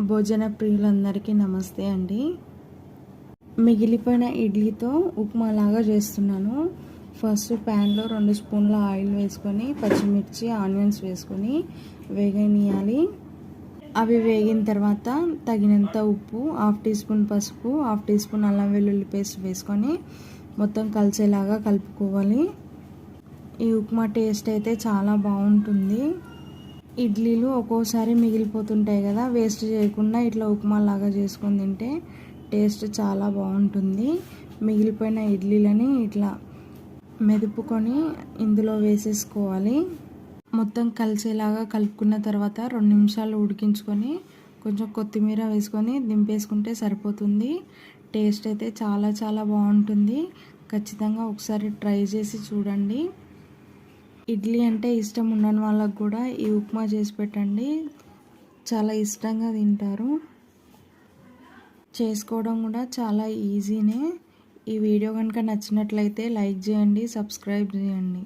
భోజన ప్రియులందరికీ నమస్తే అండి. మిగిలిపోయిన ఇడ్లీతో ఉప్మా లాగా చేస్తున్నాను. ఫస్ట్ ప్యాన్లో 2 స్పూన్ల ఆయిల్ వేసుకొని పచ్చిమిర్చి ఆనియన్స్ వేసుకొని వేగనియాలి. అవి వేగిన తర్వాత తగినంత ఉప్పు, 1/2 టీ స్పూన్ పసుపు, 1/2 టీ స్పూన్ అల్లం వెల్లుల్లి పేస్ట్ వేసుకొని మొత్తం కలిసేలాగా కలుపుకోవాలి. ఈ ఉప్మా టేస్ట్ అయితే చాలా బాగుంటుంది. ఇడ్లీలు ఒక్కోసారి మిగిలిపోతుంటాయి కదా, వేస్ట్ చేయకుండా ఇట్లా ఉప్మా లాగా చేసుకొని తింటే టేస్ట్ చాలా బాగుంటుంది. మిగిలిపోయిన ఇడ్లీలని ఇట్లా మెదుపుకొని ఇందులో వేసేసుకోవాలి. మొత్తం కలిసేలాగా కలుపుకున్న తర్వాత 2 నిమిషాలు ఉడికించుకొని కొంచెం కొత్తిమీర వేసుకొని దింపేసుకుంటే సరిపోతుంది. టేస్ట్ అయితే చాలా చాలా బాగుంటుంది. ఖచ్చితంగా ఒకసారి ట్రై చేసి చూడండి. ఇడ్లీ అంటే ఇష్టం ఉండని వాళ్ళకు కూడా ఈ ఉప్మా చేసి పెట్టండి, చాలా ఇష్టంగా తింటారు. చేసుకోవడం కూడా చాలా ఈజీనే. ఈ వీడియో కనుక నచ్చినట్లయితే లైక్ చేయండి, సబ్స్క్రైబ్ చేయండి.